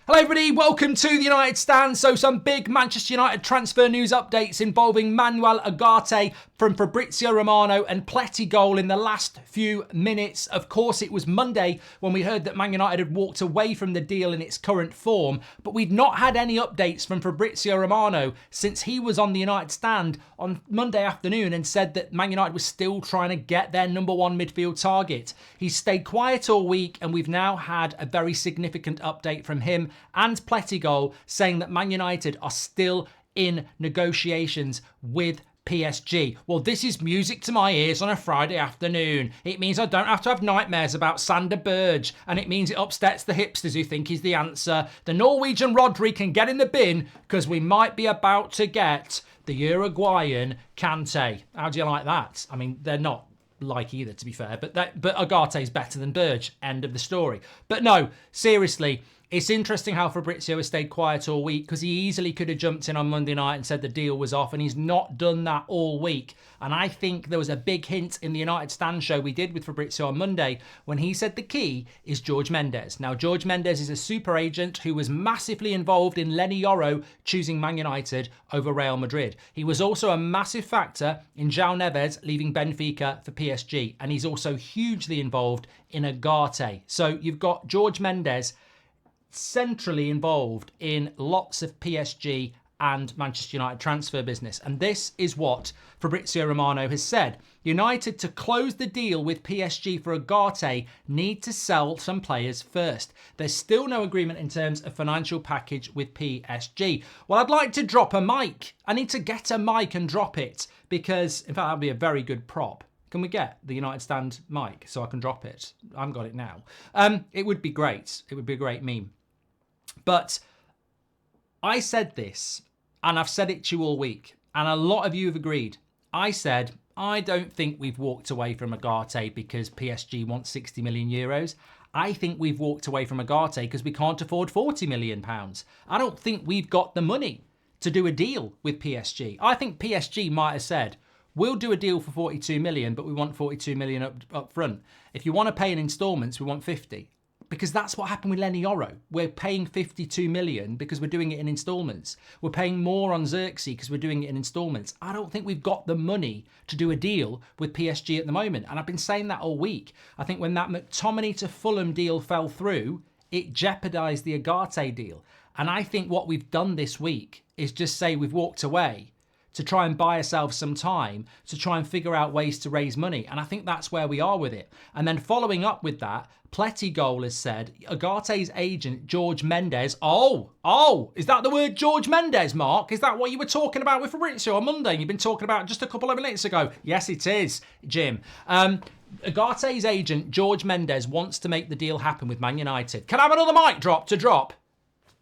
Hello everybody, welcome to the United Stand. So some big Manchester United transfer news updates involving Manuel Ugarte from Fabrizio Romano and Plettigol in the last few minutes. Of course, it was Monday when we heard that Man United had walked away from the deal in its current form, but we'd not had any updates from Fabrizio Romano since he was on the United Stand on Monday afternoon and said that Man United was still trying to get their number one midfield target. He's stayed quiet all week and we've now had a very significant update from him and Plettigol saying that Man United are still in negotiations with PSG. Well, this is music to my ears on a Friday afternoon. It means I don't have to have nightmares about Sander Berge, and it means it upsets the hipsters who think he's the answer. The Norwegian Rodri can get in the bin because we might be about to get the Uruguayan Kante. How do you like that? I mean, they're not like either, to be fair, but Ugarte is better than Berge. End of the story. But no, seriously, it's interesting how Fabrizio has stayed quiet all week because he easily could have jumped in on Monday night and said the deal was off, and he's not done that all week. And I think there was a big hint in the United Stand show we did with Fabrizio on Monday when he said the key is George Mendes. Now, George Mendes is a super agent who was massively involved in Lenny Yoro choosing Man United over Real Madrid. He was also a massive factor in João Neves leaving Benfica for PSG, and he's also hugely involved in Ugarte. So you've got George Mendes centrally involved in lots of PSG and Manchester United transfer business. And this is what Fabrizio Romano has said. United, to close the deal with PSG for Ugarte, need to sell some players first. There's still no agreement in terms of financial package with PSG. Well, I'd like to drop a mic. I need to get a mic and drop it because, in fact, that would be a very good prop. Can we get the United Stand mic so I can drop it? I haven't got it now. It would be great. It would be a great meme. But I said this, and I've said it to you all week, and a lot of you have agreed. I said, I don't think we've walked away from Ugarte because PSG wants 60 million euros. I think we've walked away from Ugarte because we can't afford 40 million pounds. I don't think we've got the money to do a deal with PSG. I think PSG might have said, we'll do a deal for 42 million, but we want 42 million up front. If you want to pay in installments, we want 50. Because that's what happened with Lenny Yoro. We're paying 52 million because we're doing it in installments. We're paying more on Xerxes because we're doing it in installments. I don't think we've got the money to do a deal with PSG at the moment. And I've been saying that all week. I think when that McTominay to Fulham deal fell through, it jeopardised the Ugarte deal. And I think what we've done this week is just say we've walked away to try and buy ourselves some time to try and figure out ways to raise money. And I think that's where we are with it. And then following up with that, Plettigol has said Ugarte's agent, George Mendes. Oh, is that the word George Mendes, Mark? Is that what you were talking about with Fabrizio on Monday? You've been talking about just a couple of minutes ago. Yes, it is, Jim. Ugarte's agent, George Mendes, wants to make the deal happen with Man United. Can I have another mic drop to drop?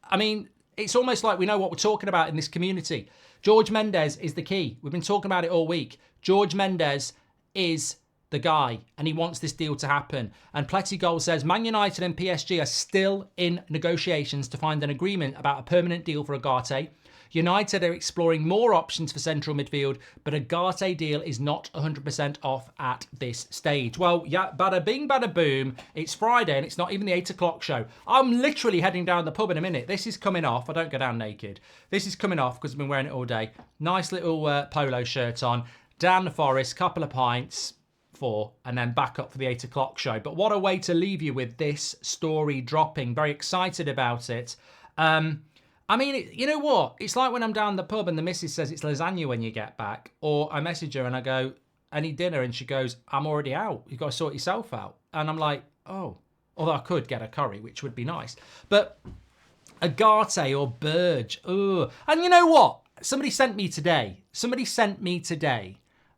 I mean, it's almost like we know what we're talking about in this community. George Mendes is the key. We've been talking about it all week. George Mendes is the guy, and he wants this deal to happen. And Plettigol says Man United and PSG are still in negotiations to find an agreement about a permanent deal for Ugarte. United are exploring more options for central midfield, but Ugarte deal is not 100% off at this stage. Well, yeah, bada bing, bada boom. It's Friday and it's not even the 8 o'clock show. I'm literally heading down the pub in a minute. This is coming off. I don't go down naked. This is coming off because I've been wearing it all day. Nice little polo shirt on. Down the forest, couple of pints, and then back up for the 8 o'clock show. But what a way to leave you with this story dropping. Very excited about it. I mean, you know what? It's like when I'm down the pub and the missus says it's lasagna when you get back. Or I message her and I go, any dinner? And she goes, I'm already out. You've got to sort yourself out. And I'm like, oh. Although I could get a curry, which would be nice. But Ugarte or Berge. Ugh. And you know what? Somebody sent me today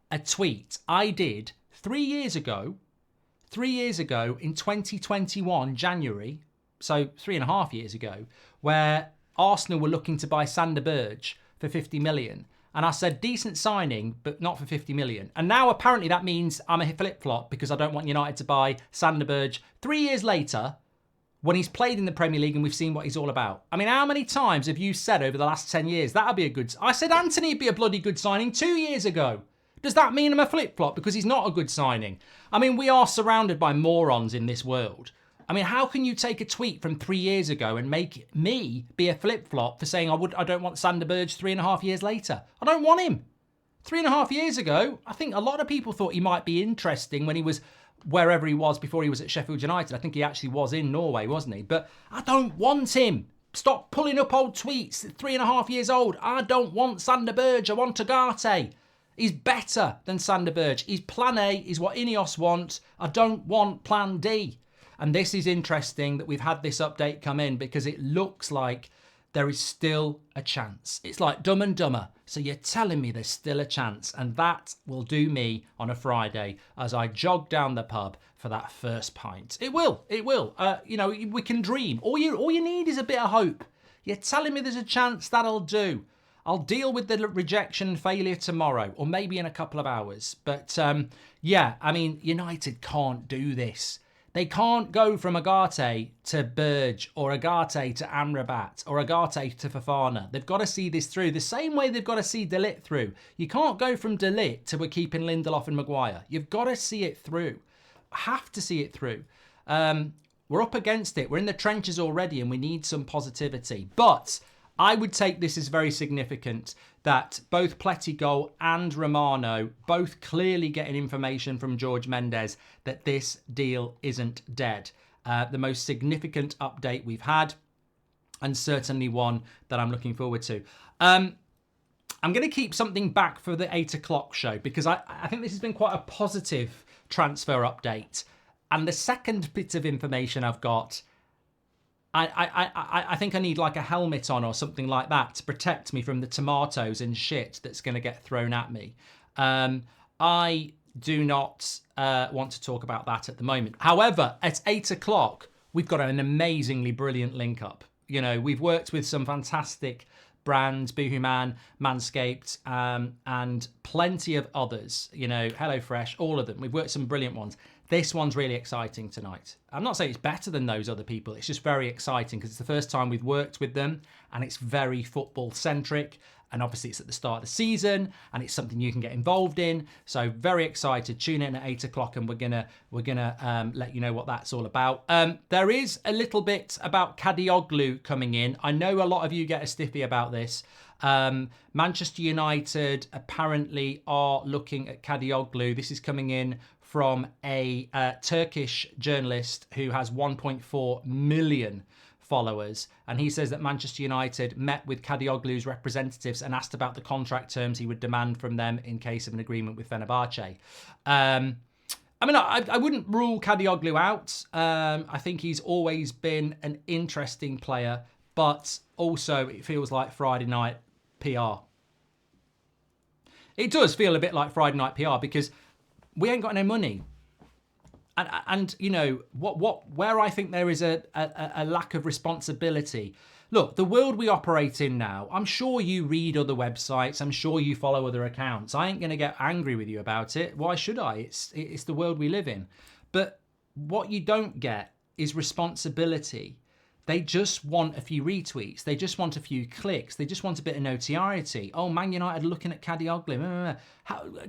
a tweet I did 3 years ago in 2021, January, so 3.5 years ago, where Arsenal were looking to buy Sander Berge for 50 million. And I said, decent signing, but not for 50 million. And now apparently that means I'm a flip-flop because I don't want United to buy Sander Berge 3 years later when he's played in the Premier League and we've seen what he's all about. I mean, how many times have you said over the last 10 years, that'll be a good... I said Anthony would be a bloody good signing 2 years ago. Does that mean I'm a flip-flop because he's not a good signing? I mean, we are surrounded by morons in this world. I mean, how can you take a tweet from 3 years ago and make me be a flip-flop for saying I don't want Sander Berge 3.5 years later? I don't want him. 3.5 years ago, I think a lot of people thought he might be interesting when he was wherever he was before he was at Sheffield United. I think he actually was in Norway, wasn't he? But I don't want him. Stop pulling up old tweets. 3.5 years old. I don't want Sander Berge. I want Ugarte. He's better than Sander Berge. He's plan A, is what Ineos wants. I don't want plan D. And this is interesting that we've had this update come in because it looks like there is still a chance. It's like Dumb and Dumber. So you're telling me there's still a chance. And that will do me on a Friday as I jog down the pub for that first pint. It will. We can dream. All you need is a bit of hope. You're telling me there's a chance, that'll do. I'll deal with the rejection and failure tomorrow, or maybe in a couple of hours. But United can't do this. They can't go from Ugarte to Berge or Ugarte to Amrabat or Ugarte to Fofana. They've got to see this through the same way they've got to see De Ligt through. You can't go from De Ligt to we're keeping Lindelof and Maguire. You've got to see it through. Have to see it through. We're up against it. We're in the trenches already and we need some positivity. But I would take this as very significant that both Plettigol and Romano both clearly getting information from George Mendes that this deal isn't dead. The most significant update we've had, and certainly one that I'm looking forward to. I'm going to keep something back for the 8 o'clock show because I think this has been quite a positive transfer update. And the second bit of information I've got, I think I need like a helmet on or something like that to protect me from the tomatoes and shit that's going to get thrown at me. I do not want to talk about that at the moment. However, at 8 o'clock, we've got an amazingly brilliant link up. You know, we've worked with some fantastic brands, Boohooman, Manscaped, and plenty of others. You know, HelloFresh, all of them. We've worked some brilliant ones. This one's really exciting tonight. I'm not saying it's better than those other people. It's just very exciting because it's the first time we've worked with them and it's very football centric. And obviously it's at the start of the season and it's something you can get involved in. So very excited. Tune in at 8 o'clock and we're gonna let you know what that's all about. There is a little bit about Kadioglu coming in. I know a lot of you get a stiffy about this. Manchester United apparently are looking at Kadioglu. This is coming in from a Turkish journalist who has 1.4 million followers. And he says that Manchester United met with Kadioglu's representatives and asked about the contract terms he would demand from them in case of an agreement with Fenerbahce. I wouldn't rule Kadioglu out. I think he's always been an interesting player, but also it feels like Friday night PR. It does feel a bit like Friday night PR because we ain't got no money. And you know, where I think there is a lack of responsibility. Look, the world we operate in now, I'm sure you read other websites, I'm sure you follow other accounts. I ain't going to get angry with you about it. Why should I? It's the world we live in. But what you don't get is responsibility. They just want a few retweets. They just want a few clicks. They just want a bit of notoriety. Oh, Man United looking at Kadioglu.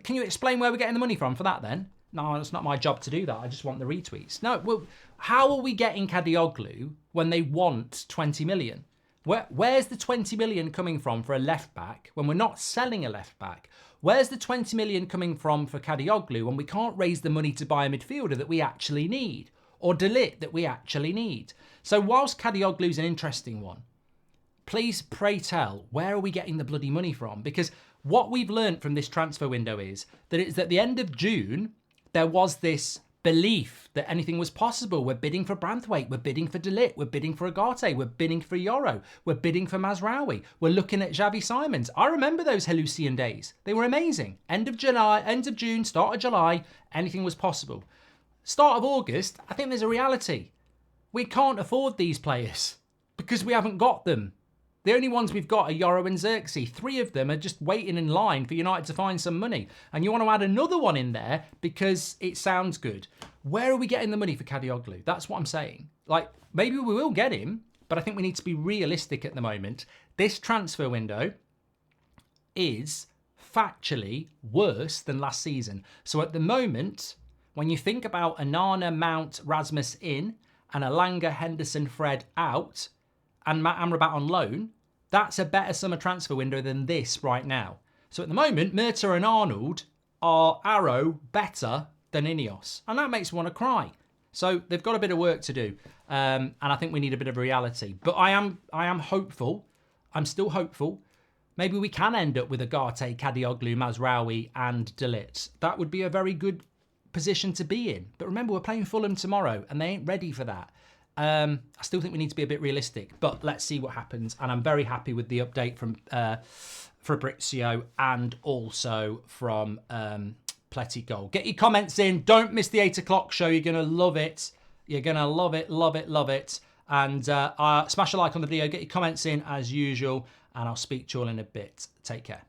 Can you explain where we're getting the money from for that then? No, it's not my job to do that. I just want the retweets. No, well, how are we getting Kadioglu when they want 20 million? Where's the 20 million coming from for a left back when we're not selling a left back? Where's the 20 million coming from for Kadioglu when we can't raise the money to buy a midfielder that we actually need? Or De Ligt that we actually need? So whilst Kadioglu's an interesting one, please pray tell, where are we getting the bloody money from? Because what we've learned from this transfer window is that it's at the end of June, there was this belief that anything was possible. We're bidding for Branthwaite, we're bidding for De Ligt, we're bidding for Ugarte, we're bidding for Yoro, we're bidding for Mazraoui, we're looking at Xavi Simons. I remember those hallucinating days. They were amazing. End of June, start of July, anything was possible. Start of August, I think there's a reality. We can't afford these players because we haven't got them. The only ones we've got are Yoro and Xerxes. 3 of them are just waiting in line for United to find some money. And you want to add another one in there because it sounds good. Where are we getting the money for Kadioglu? That's what I'm saying. Like, maybe we will get him, but I think we need to be realistic at the moment. This transfer window is factually worse than last season. So at the moment, when you think about Anana, Mount, Rasmus in, and Elanga, Henderson, Fred out, and Matt Amrabat on loan, that's a better summer transfer window than this right now. So at the moment, Murta and Arnold are arrow better than Ineos. And that makes me want to cry. So they've got a bit of work to do. And I think we need a bit of reality. But I am hopeful. I'm still hopeful. Maybe we can end up with Ugarte, Kadioglu, Mazraoui and De Ligt. That would be a very good position to be in. But remember, we're playing Fulham tomorrow and they ain't ready for that. I still think we need to be a bit realistic. But let's see what happens. And I'm very happy with the update from Fabrizio and also from Pletty Goal. Get your comments in. Don't miss the 8 o'clock show. You're going to love it. You're going to love it, love it, love it. And smash a like on the video. Get your comments in as usual. And I'll speak to you all in a bit. Take care.